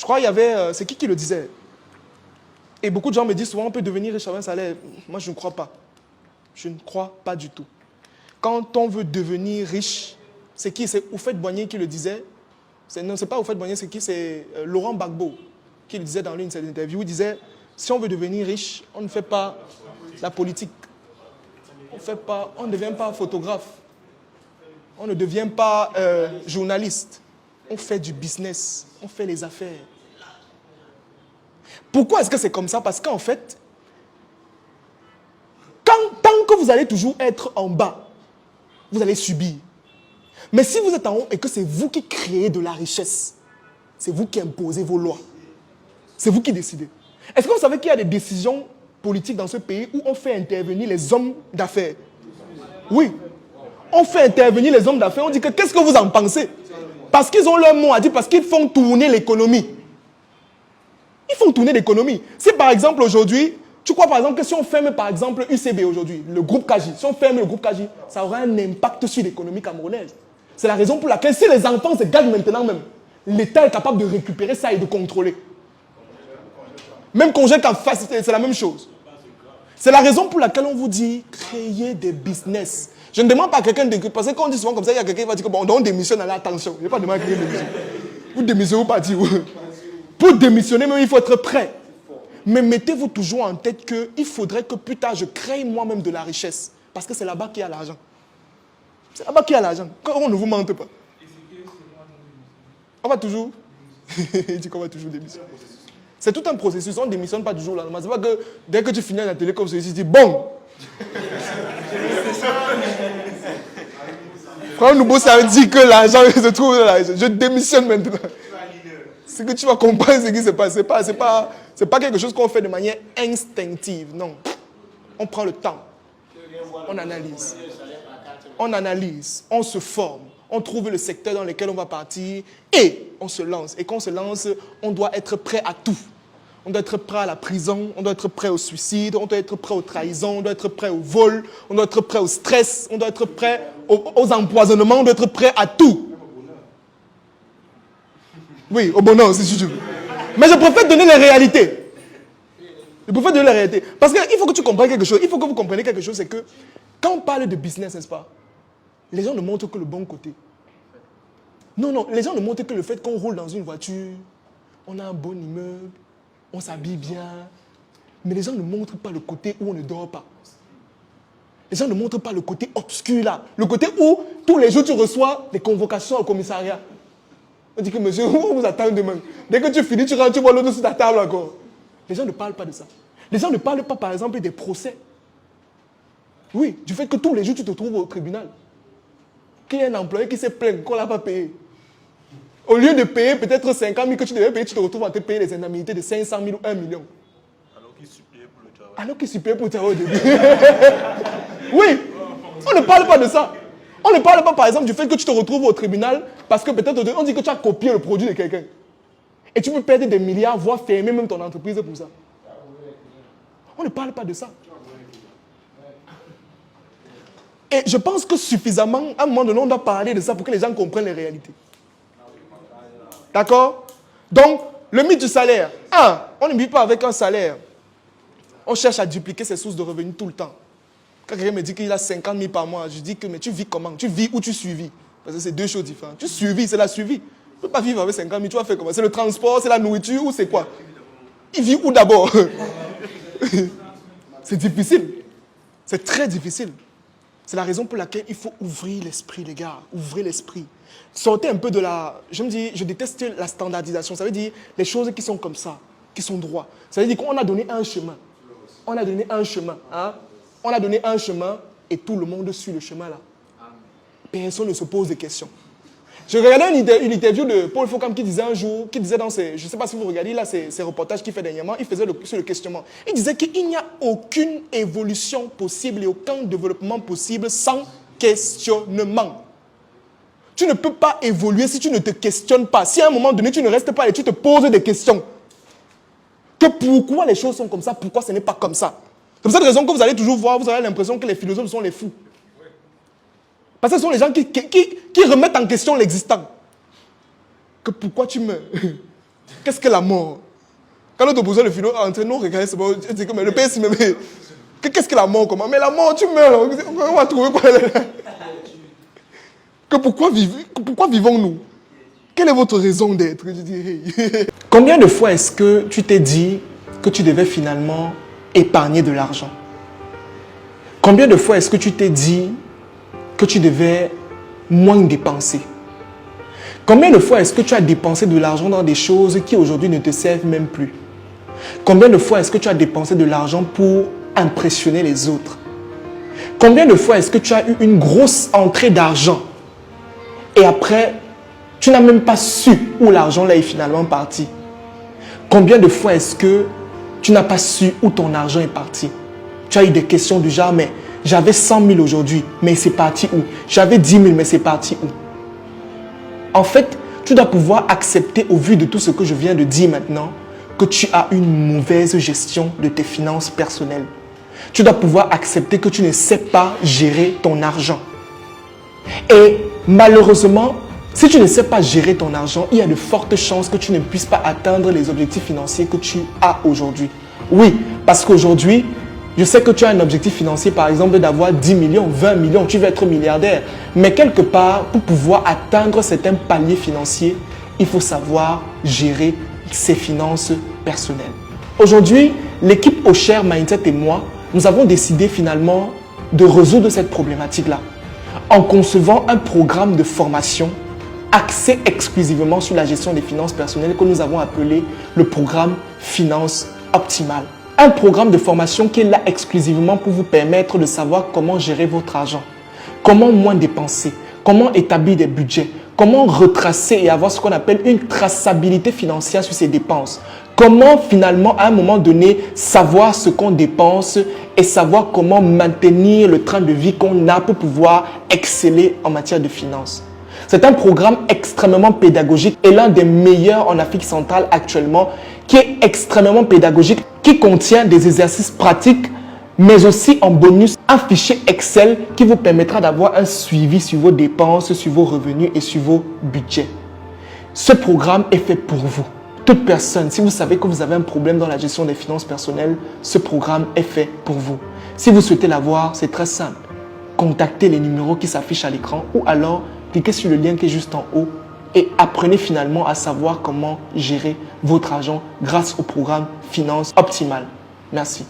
crois qu'il y avait... c'est qui le disait? Et beaucoup de gens me disent souvent, on peut devenir riche avec un salaire. Moi, je ne crois pas. Je ne crois pas du tout. Quand on veut devenir riche, c'est qui? C'est Houphouët-Boigny qui le disait. Non, c'est pas Houphouët-Boigny, c'est qui? C'est Laurent Gbagbo qui le disait dans l'une de ses interviews. Il disait, si on veut devenir riche, on ne fait pas la politique. On ne devient pas photographe. On ne devient pas journaliste. On fait du business. On fait les affaires. Pourquoi est-ce que c'est comme ça? Parce qu'en fait, tant que vous allez toujours être en bas, vous allez subir. Mais si vous êtes en haut et que c'est vous qui créez de la richesse, c'est vous qui imposez vos lois. C'est vous qui décidez. Est-ce que vous savez qu'il y a des décisions politiques dans ce pays où on fait intervenir les hommes d'affaires? Oui. On fait intervenir les hommes d'affaires, on dit que qu'est-ce que vous en pensez? Parce qu'ils ont leur mot à dire, parce qu'ils font tourner l'économie. Ils font tourner l'économie. Si par exemple aujourd'hui, tu crois par exemple que si on ferme par exemple UCB aujourd'hui, le groupe Kaji, si on ferme le groupe Kaji, ça aura un impact sur l'économie camerounaise. C'est la raison pour laquelle si les enfants se gardent maintenant même, l'État est capable de récupérer ça et de contrôler. Même congé qu'en face, c'est la même chose. C'est la raison pour laquelle on vous dit créer des business. Je ne demande pas à quelqu'un de... Parce que quand on dit souvent comme ça, il y a quelqu'un qui va dire que bon, on démissionne, allez, attention. Je ne vais pas demander à quelqu'un de démissionner. Vous démissionnez ou partir. Pour démissionner, même il faut être prêt. Mais mettez-vous toujours en tête qu'il faudrait que plus tard, je crée moi-même de la richesse. Parce que c'est là-bas qu'il y a l'argent. C'est là-bas qu'il y a l'argent. On ne vous mente pas. On va toujours... Il dit qu'on va toujours démissionner. C'est tout un processus. On ne démissionne pas du jour au lendemain. C'est pas que dès que tu finis la télé comme celui-ci, tu dis bon. Frère Nouveau, ça veut dire que l'argent se trouve là. Je démissionne maintenant. Ce que tu vas comprendre, ce qui se passe. C'est pas quelque chose qu'on fait de manière instinctive. Non. On prend le temps. On analyse. On analyse. On se forme. On trouve le secteur dans lequel on va partir et on se lance. Et quand on se lance, on doit être prêt à tout. On doit être prêt à la prison, on doit être prêt au suicide, on doit être prêt aux trahisons, on doit être prêt au vol, on doit être prêt au stress, on doit être prêt aux empoisonnements, on doit être prêt à tout. Oui, au bonheur aussi, si tu veux. Mais je préfère donner les réalités. Je préfère donner les réalités. Parce qu'il faut que tu comprennes quelque chose. Il faut que vous compreniez quelque chose, c'est que quand on parle de business, n'est-ce pas, les gens ne montrent que le bon côté. Non, les gens ne montrent que le fait qu'on roule dans une voiture, on a un bon immeuble, on s'habille bien. Mais les gens ne montrent pas le côté où on ne dort pas. Les gens ne montrent pas le côté obscur là. Le côté où tous les jours tu reçois des convocations au commissariat. On dit que monsieur, on vous attend demain. Dès que tu finis, tu rentres, tu vois l'autre sur ta table encore. Les gens ne parlent pas de ça. Les gens ne parlent pas par exemple des procès. Oui, du fait que tous les jours tu te trouves au tribunal. Qu'il y a un employé qui s'est plaint qu'on ne l'a pas payé. Au lieu de payer peut-être 50 000 que tu devais payer, tu te retrouves à te payer les indemnités de 500 000 ou 1 million. Alors qu'il suppliait pour le travail. Alors qu'il suppliait pour le travail au début. Oui, on ne parle pas de ça. On ne parle pas par exemple du fait que tu te retrouves au tribunal parce que peut-être on dit que tu as copié le produit de quelqu'un. Et tu peux perdre des milliards, voire fermer même ton entreprise pour ça. On ne parle pas de ça. Et je pense que suffisamment, à un moment donné, on doit parler de ça pour que les gens comprennent les réalités. D'accord? Donc, le mythe du salaire. On ne vit pas avec un salaire. On cherche à dupliquer ses sources de revenus tout le temps. Quand quelqu'un me dit qu'il a 50 000 par mois, je dis que mais tu vis comment? Tu vis ou tu suivis? Parce que c'est deux choses différentes. Tu suivis, c'est la suivi. Tu ne peux pas vivre avec 50 000, tu vas faire comment? C'est le transport, c'est la nourriture ou c'est quoi? Il vit où d'abord? C'est difficile. C'est très difficile. C'est la raison pour laquelle il faut ouvrir l'esprit, les gars. Ouvrez l'esprit. Sortez un peu de la... Je me dis, je déteste la standardisation. Ça veut dire les choses qui sont comme ça, qui sont droits. Ça veut dire qu'on a donné un chemin. On a donné un chemin. Hein? On a donné un chemin et tout le monde suit le chemin là. Personne ne se pose des questions. Je regardais une interview de Paul Focam qui disait un jour, qui disait dans ses... Je ne sais pas si vous regardez là ces reportages qu'il fait dernièrement, il faisait sur le questionnement. Il disait qu'il n'y a aucune évolution possible et aucun développement possible sans questionnement. Tu ne peux pas évoluer si tu ne te questionnes pas. Si à un moment donné, tu ne restes pas et tu te poses des questions. Que pourquoi les choses sont comme ça, pourquoi ce n'est pas comme ça. C'est pour cette raison que vous allez toujours voir, vous avez l'impression que les philosophes sont les fous. Parce que ce sont les gens qui remettent en question l'existant. Que pourquoi tu meurs? Qu'est-ce que la mort? Quand on te pose le philo, non, regardez, c'est bon. Tu dis que mais le père, c'est même. Qu'est-ce que la mort? Comment? Mais la mort, tu meurs. On va trouver quoi? Pourquoi vivons-nous? Quelle est votre raison d'être? Combien de fois est-ce que tu t'es dit que tu devais finalement épargner de l'argent? Combien de fois est-ce que tu t'es dit que tu devais moins dépenser? Combien de fois est-ce que tu as dépensé de l'argent dans des choses qui aujourd'hui ne te servent même plus? Combien de fois est-ce que tu as dépensé de l'argent pour impressionner les autres? Combien de fois est-ce que tu as eu une grosse entrée d'argent et après, tu n'as même pas su où l'argent là est finalement parti? Combien de fois est-ce que tu n'as pas su où ton argent est parti? Tu as eu des questions du genre, mais j'avais 100 000 aujourd'hui, mais c'est parti où? J'avais 10 000, mais c'est parti où? En fait, tu dois pouvoir accepter au vu de tout ce que je viens de dire maintenant que tu as une mauvaise gestion de tes finances personnelles. Tu dois pouvoir accepter que tu ne sais pas gérer ton argent. Et malheureusement, si tu ne sais pas gérer ton argent, il y a de fortes chances que tu ne puisses pas atteindre les objectifs financiers que tu as aujourd'hui. Oui, parce qu'aujourd'hui, je sais que tu as un objectif financier, par exemple, d'avoir 10 millions, 20 millions, tu veux être milliardaire. Mais quelque part, pour pouvoir atteindre certains paliers financiers, il faut savoir gérer ses finances personnelles. Aujourd'hui, l'équipe Osher Mindset et moi, nous avons décidé finalement de résoudre cette problématique-là en concevant un programme de formation axé exclusivement sur la gestion des finances personnelles que nous avons appelé le programme Finance Optimale. Un programme de formation qui est là exclusivement pour vous permettre de savoir comment gérer votre argent, comment moins dépenser, comment établir des budgets, comment retracer et avoir ce qu'on appelle une traçabilité financière sur ses dépenses. Comment finalement à un moment donné savoir ce qu'on dépense et savoir comment maintenir le train de vie qu'on a pour pouvoir exceller en matière de finances. C'est un programme extrêmement pédagogique et l'un des meilleurs en Afrique centrale actuellement qui est extrêmement pédagogique, qui contient des exercices pratiques mais aussi en bonus un fichier Excel qui vous permettra d'avoir un suivi sur vos dépenses, sur vos revenus et sur vos budgets. Ce programme est fait pour vous. Toute personne, si vous savez que vous avez un problème dans la gestion des finances personnelles, ce programme est fait pour vous. Si vous souhaitez l'avoir, c'est très simple. Contactez les numéros qui s'affichent à l'écran ou alors cliquez sur le lien qui est juste en haut et apprenez finalement à savoir comment gérer votre argent grâce au programme Finance Optimale. Merci.